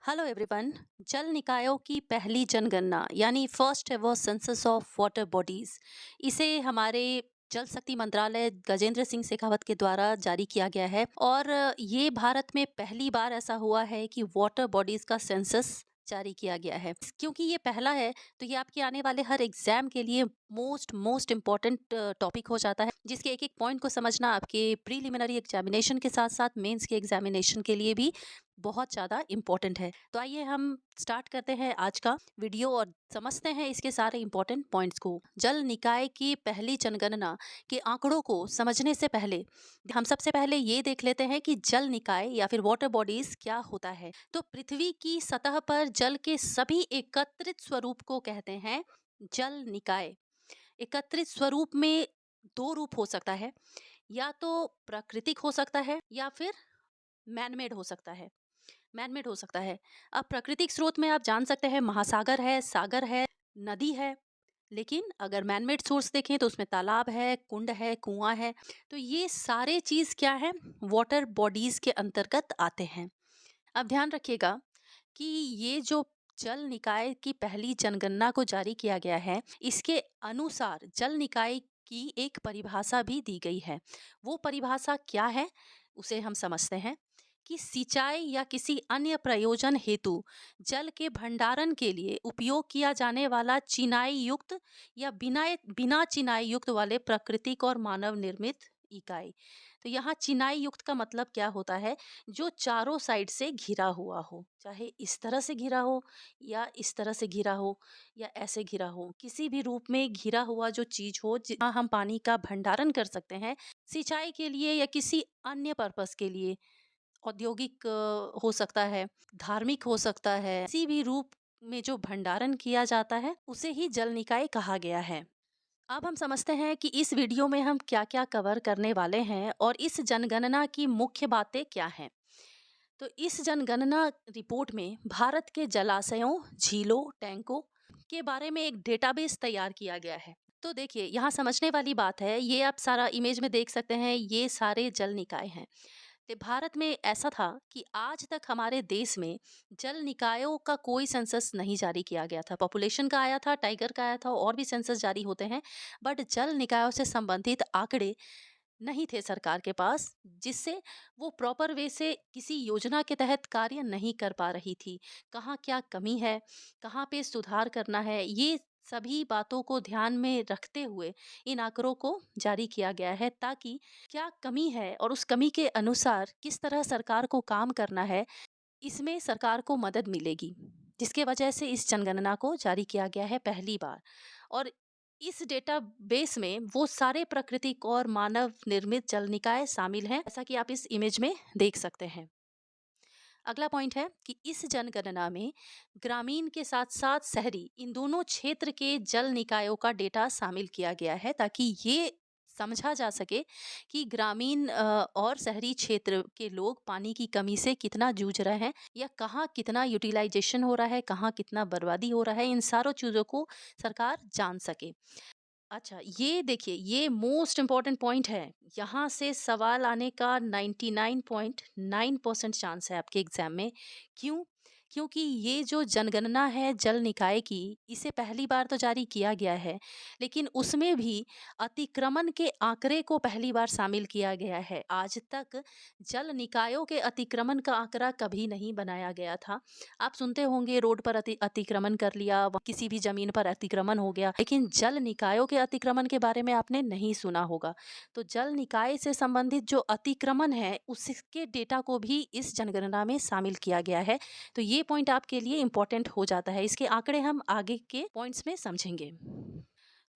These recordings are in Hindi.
Hello everyone. जल निकायों की पहली जनगणना यानी first ever census of water bodies, इसे हमारे जल शक्ति मंत्रालय गजेंद्र सिंह शेखावत के द्वारा जारी किया गया है। और ये भारत में पहली बार ऐसा हुआ है कि वाटर बॉडीज का सेंसस जारी किया गया है। क्योंकि ये पहला है तो ये आपके आने वाले हर एग्जाम के लिए मोस्ट मोस्ट इम्पॉर्टेंट टॉपिक हो जाता है, जिसके एक एक पॉइंट को समझना आपके प्रीलिमिनरी एग्जामिनेशन के साथ साथ मेंस के एग्जामिनेशन के लिए भी बहुत ज़्यादा इम्पोर्टेंट है। तो आइए हम स्टार्ट करते हैं आज का वीडियो और समझते हैं इसके सारे इम्पोर्टेंट पॉइंट्स को। जल निकाय की पहली जनगणना के आंकड़ों को समझने से पहले हम सबसे पहले ये देख लेते हैं कि जल निकाय या फिर वाटर बॉडीज क्या होता है। तो पृथ्वी की सतह पर जल के सभी एकत्रित स्वरूप को कहते हैं जल निकाय। एकत्रित स्वरूप में दो रूप हो सकता है, या तो प्राकृतिक हो सकता है या फिर मैनमेड हो सकता है। मैनमेड हो सकता है। अब प्राकृतिक स्रोत में आप जान सकते हैं महासागर है, सागर है, नदी है। लेकिन अगर मैनमेड सोर्स देखें तो उसमें तालाब है, कुंड है, कुआं है। तो ये सारे चीज क्या है, वाटर बॉडीज के अंतर्गत आते हैं। अब ध्यान रखिएगा कि ये जो जल निकाय की पहली जनगणना को जारी किया गया है, इसके अनुसार जल निकाय की एक परिभाषा भी दी गई है। वो परिभाषा क्या है उसे हम समझते हैं कि सिंचाई या किसी अन्य प्रयोजन हेतु जल के भंडारण के लिए उपयोग किया जाने वाला चिनाई युक्त या बिना बिना चिनाई युक्त वाले प्राकृतिक और मानव निर्मित इकाई। तो यहाँ चिनाई युक्त का मतलब क्या होता है, जो चारों साइड से घिरा हुआ हो, चाहे इस तरह से घिरा हो या इस तरह से घिरा हो या ऐसे घिरा हो, किसी भी रूप में घिरा हुआ जो चीज हो जहाँ हम पानी का भंडारण कर सकते हैं सिंचाई के लिए या किसी अन्य पर्पस के लिए। औद्योगिक हो सकता है, धार्मिक हो सकता है, किसी भी रूप में जो भंडारण किया जाता है उसे ही जल निकाय कहा गया है। अब हम समझते हैं कि इस वीडियो में हम क्या क्या कवर करने वाले हैं और इस जनगणना की मुख्य बातें क्या हैं। तो इस जनगणना रिपोर्ट में भारत के जलाशयों, झीलों, टैंकों के बारे में एक डेटाबेस तैयार किया गया है। तो देखिए यहाँ समझने वाली बात है, ये आप सारा इमेज में देख सकते हैं, ये सारे जल निकाय हैं। तो भारत में ऐसा था कि आज तक हमारे देश में जल निकायों का कोई सेंसस नहीं जारी किया गया था। पॉपुलेशन का आया था, टाइगर का आया था, और भी सेंसस जारी होते हैं, बट जल निकायों से संबंधित आंकड़े नहीं थे सरकार के पास, जिससे वो प्रॉपर वे से किसी योजना के तहत कार्य नहीं कर पा रही थी। कहाँ क्या कमी है, कहाँ पे सुधार करना है, ये सभी बातों को ध्यान में रखते हुए इन आंकड़ों को जारी किया गया है, ताकि क्या कमी है और उस कमी के अनुसार किस तरह सरकार को काम करना है, इसमें सरकार को मदद मिलेगी। जिसके वजह से इस जनगणना को जारी किया गया है पहली बार। और इस डेटाबेस में वो सारे प्राकृतिक और मानव निर्मित जल निकाय शामिल हैं, जैसा कि आप इस इमेज में देख सकते हैं। अगला पॉइंट है कि इस जनगणना में ग्रामीण के साथ साथ शहरी, इन दोनों क्षेत्र के जल निकायों का डेटा शामिल किया गया है, ताकि ये समझा जा सके कि ग्रामीण और शहरी क्षेत्र के लोग पानी की कमी से कितना जूझ रहे हैं, या कहाँ कितना यूटिलाइजेशन हो रहा है, कहाँ कितना बर्बादी हो रहा है, इन सारों चीज़ों को सरकार जान सके। अच्छा, ये देखिए, ये मोस्ट इम्पोर्टेंट पॉइंट है। यहाँ से सवाल आने का 99.9% चांस है आपके एग्जाम में। क्यों? क्योंकि ये जो जनगणना है जल निकाय की, इसे पहली बार तो जारी किया गया है, लेकिन उसमें भी अतिक्रमण के आंकड़े को पहली बार शामिल किया गया है। आज तक जल निकायों के अतिक्रमण का आंकड़ा कभी नहीं बनाया गया था। आप सुनते होंगे रोड पर अतिक्रमण कर लिया, किसी भी जमीन पर अतिक्रमण हो गया, लेकिन जल निकायों के अतिक्रमण के बारे में आपने नहीं सुना होगा। तो जल निकाय से संबंधित जो अतिक्रमण है उसके डेटा को भी इस जनगणना में शामिल किया गया है। तो ये पॉइंट आपके लिए इम्पोर्टेंट हो जाता है। इसके आंकड़े हम आगे के पॉइंट्स में समझेंगे।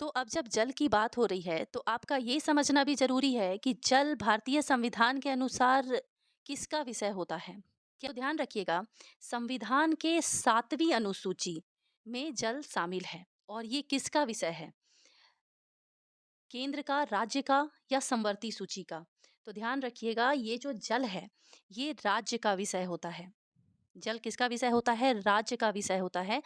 तो अब जब जल की बात हो रही है तो आपका ये समझना भी जरूरी है कि जल भारतीय संविधान के अनुसार किसका विषय होता है। क्या, तो ध्यान रखिएगा, संविधान के 7वीं अनुसूची में जल शामिल है। और ये किसका विषय है, केंद्र का, राज्य का या समवर्ती सूची का। तो ध्यान रखिएगा, ये जो जल है ये राज्य का विषय होता है। जल किसका विषय होता है, राज्य का विषय होता है।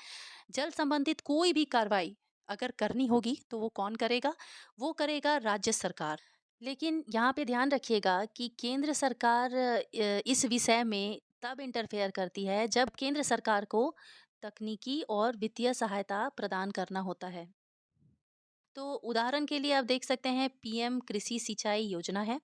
जल संबंधित कोई भी कार्रवाई अगर करनी होगी तो वो कौन करेगा, वो करेगा राज्य सरकार। लेकिन यहाँ पे ध्यान रखिएगा कि केंद्र सरकार इस विषय में तब इंटरफेयर करती है जब केंद्र सरकार को तकनीकी और वित्तीय सहायता प्रदान करना होता है। तो उदाहरण के लिए आप देख सकते हैं, पीएम कृषि सिंचाई योजना है,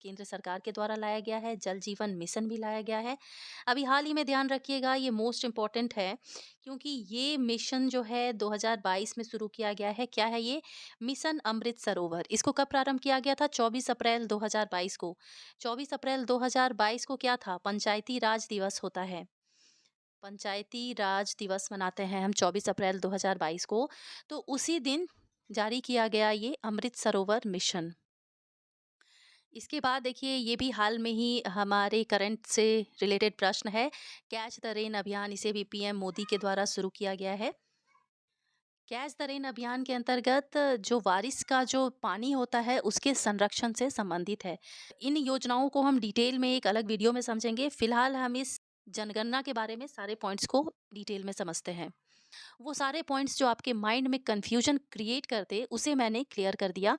केंद्र सरकार के द्वारा लाया गया है। जल जीवन मिशन भी लाया गया है। अभी हाल ही में, ध्यान रखिएगा, ये मोस्ट इम्पोर्टेंट है क्योंकि ये मिशन जो है 2022 में शुरू किया गया है। क्या है ये? मिशन अमृत सरोवर। इसको कब प्रारंभ किया गया था? 24 अप्रैल 2022 को। 24 अप्रैल 2022 को क्या था? पंचायती राज दिवस होता है। पंचायती राज दिवस मनाते हैं हम 24 अप्रैल 2022 को। तो उसी दिन जारी किया गया ये अमृत सरोवर मिशन। इसके बाद देखिए, ये भी हाल में ही हमारे करंट से रिलेटेड प्रश्न है। कैच द रेन अभियान, इसे भी पीएम मोदी के द्वारा शुरू किया गया है। कैच द रेन अभियान के अंतर्गत जो बारिश का जो पानी होता है उसके संरक्षण से संबंधित है। इन योजनाओं को हम डिटेल में एक अलग वीडियो में समझेंगे। फिलहाल हम इस जनगणना के बारे में सारे पॉइंट्स को डिटेल में समझते हैं। वो सारे पॉइंट्स जो आपके माइंड में कंफ्यूजन क्रिएट करते, उसे मैंने क्लियर कर दिया।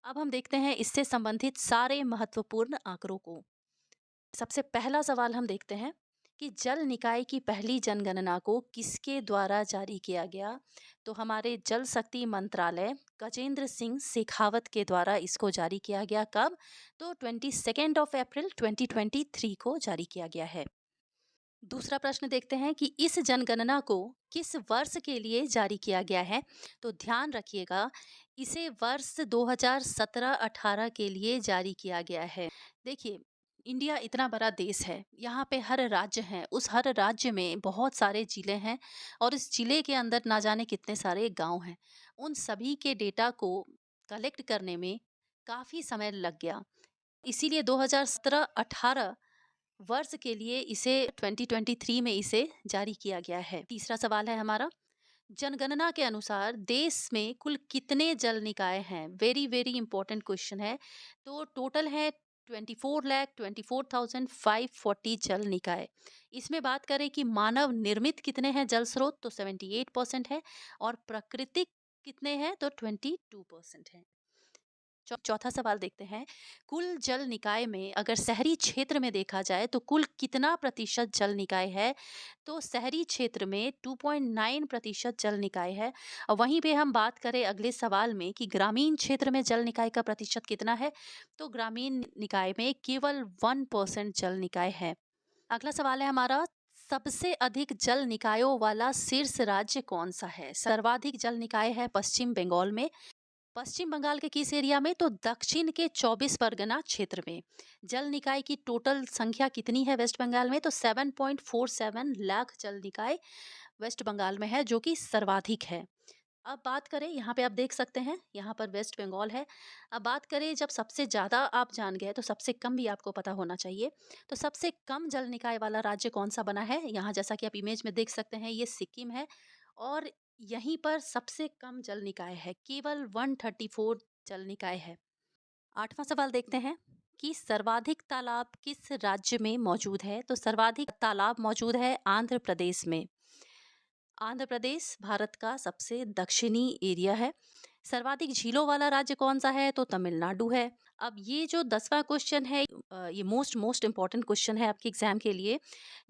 अब हम देखते हैं इससे संबंधित सारे महत्वपूर्ण आंकड़ों को। सबसे पहला सवाल हम देखते हैं कि जल निकाय की पहली जनगणना को किसके द्वारा जारी किया गया? तो हमारे जल शक्ति मंत्रालय गजेंद्र सिंह शेखावत के द्वारा इसको जारी किया गया। कब? तो 22 अप्रैल 2023 को जारी किया गया है। दूसरा प्रश्न देखते हैं कि इस जनगणना को किस वर्ष के लिए जारी किया गया है? तो ध्यान रखिएगा, इसे वर्ष 2017-18 के लिए जारी किया गया है। देखिए, इंडिया इतना बड़ा देश है, यहाँ पे हर राज्य है, उस हर राज्य में बहुत सारे जिले हैं और इस जिले के अंदर ना जाने कितने सारे गांव हैं। उन सभी के डेटा को कलेक्ट करने में काफ़ी समय लग गया। इसीलिए 2017-18 वर्ष के लिए इसे 2023 में इसे जारी किया गया है। तीसरा सवाल है हमारा, जनगणना के अनुसार देश में कुल कितने जल निकाय हैं? वेरी वेरी इंपॉर्टेंट क्वेश्चन है। तो टोटल है 24,24,540 जल निकाय। इसमें बात करें कि मानव निर्मित कितने हैं जल स्रोत, तो 78% है और प्राकृतिक कितने हैं, तो 22% है। चौथा सवाल देखते हैं, कुल जल निकाय में अगर शहरी क्षेत्र में देखा जाए तो कुल कितना प्रतिशत जल निकाय है? तो शहरी क्षेत्र में 2.9% जल निकाय है। और वहीं पे हम बात करें अगले सवाल में कि ग्रामीण क्षेत्र में जल निकाय का प्रतिशत कितना है? तो ग्रामीण निकाय में केवल 1% जल निकाय है। अगला सवाल है हमारा, सबसे अधिक जल निकायों वाला शीर्ष राज्य कौन सा है? सर्वाधिक जल निकाय है पश्चिम बंगाल में। पश्चिम बंगाल के किस एरिया में? तो दक्षिण के 24 परगना क्षेत्र में। जल निकाय की टोटल संख्या कितनी है वेस्ट बंगाल में? तो 7.47 लाख जल निकाय वेस्ट बंगाल में है, जो कि सर्वाधिक है। अब बात करें, यहाँ पे आप देख सकते हैं, यहाँ पर वेस्ट बंगाल है। अब बात करें, जब सबसे ज़्यादा आप जान गए तो सबसे कम भी आपको पता होना चाहिए। तो सबसे कम जल निकाय वाला राज्य कौन सा बना है? यहाँ जैसा कि आप इमेज में देख सकते हैं, ये सिक्किम है और यहीं पर सबसे कम जल निकाय है, केवल 134 जल निकाय है। आठवां सवाल देखते हैं कि सर्वाधिक तालाब किस राज्य में मौजूद है? तो सर्वाधिक तालाब मौजूद है आंध्र प्रदेश में। आंध्र प्रदेश भारत का सबसे दक्षिणी एरिया है। सर्वाधिक झीलों वाला राज्य कौन सा है? तो तमिलनाडु है। अब ये जो 10वां क्वेश्चन है, ये मोस्ट मोस्ट इम्पॉर्टेंट क्वेश्चन है आपके एग्जाम के लिए।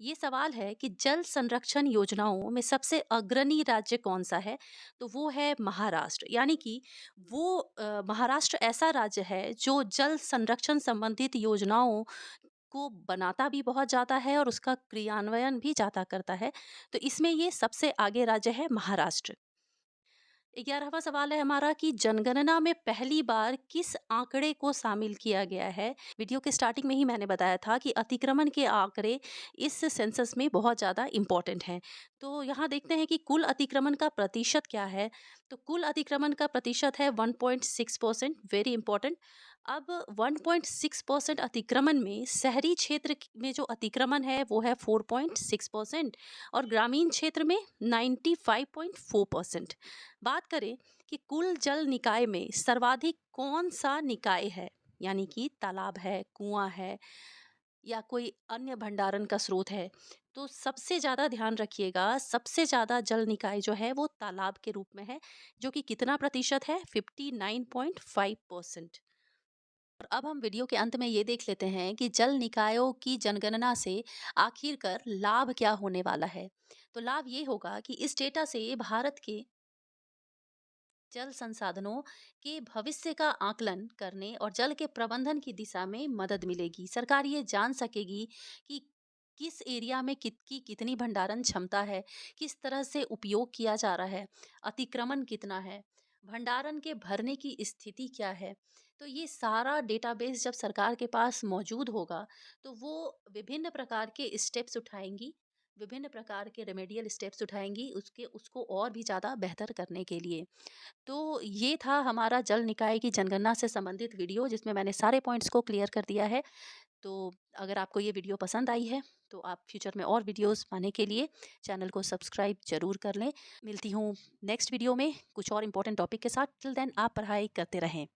ये सवाल है कि जल संरक्षण योजनाओं में सबसे अग्रणी राज्य कौन सा है? तो वो है महाराष्ट्र। यानी कि वो महाराष्ट्र ऐसा राज्य है जो जल संरक्षण संबंधित योजनाओं को बनाता भी बहुत ज़्यादा है और उसका क्रियान्वयन भी ज़्यादा करता है। तो इसमें ये सबसे आगे राज्य है महाराष्ट्र। 11वां सवाल है हमारा कि जनगणना में पहली बार किस आंकड़े को शामिल किया गया है? वीडियो के स्टार्टिंग में ही मैंने बताया था कि अतिक्रमण के आंकड़े इस सेंसस में बहुत ज़्यादा इम्पोर्टेंट हैं। तो यहाँ देखते हैं कि कुल अतिक्रमण का प्रतिशत क्या है। तो कुल अतिक्रमण का प्रतिशत है 1.6%, वेरी इंपॉर्टेंट। अब 1.6% अतिक्रमण में शहरी क्षेत्र में जो अतिक्रमण है वो है 4.6% और ग्रामीण क्षेत्र में 95.4%। बात करें कि कुल जल निकाय में सर्वाधिक कौन सा निकाय है, यानी कि तालाब है, कुआं है या कोई अन्य भंडारण का स्रोत है, तो सबसे ज़्यादा ध्यान रखिएगा, सबसे ज़्यादा जल निकाय जो है वो तालाब के रूप में है, जो कि कितना प्रतिशत है? 59.5%। और अब हम वीडियो के अंत में ये देख लेते हैं कि जल निकायों की जनगणना से आखिरकार लाभ क्या होने वाला है। तो लाभ ये होगा कि इस डेटा से भारत के जल संसाधनों के भविष्य का आकलन करने और जल के प्रबंधन की दिशा में मदद मिलेगी। सरकार ये जान सकेगी कि किस एरिया में कितनी भंडारण क्षमता है, किस तरह से उपयोग किया जा रहा है, अतिक्रमण कितना है, भंडारण के भरने की स्थिति क्या है। तो ये सारा डेटाबेस जब सरकार के पास मौजूद होगा, तो वो विभिन्न प्रकार के स्टेप्स उठाएंगी, विभिन्न प्रकार के रेमेडियल स्टेप्स उठाएंगी उसके उसको और भी ज़्यादा बेहतर करने के लिए। तो ये था हमारा जल निकाय की जनगणना से संबंधित वीडियो, जिसमें मैंने सारे पॉइंट्स को क्लियर कर दिया है। तो अगर आपको ये वीडियो पसंद आई है तो आप फ्यूचर में और वीडियोस पाने के लिए चैनल को सब्सक्राइब जरूर कर लें। मिलती हूँ नेक्स्ट वीडियो में कुछ और इम्पोर्टेंट टॉपिक के साथ। टिल देन आप पढ़ाई करते रहें।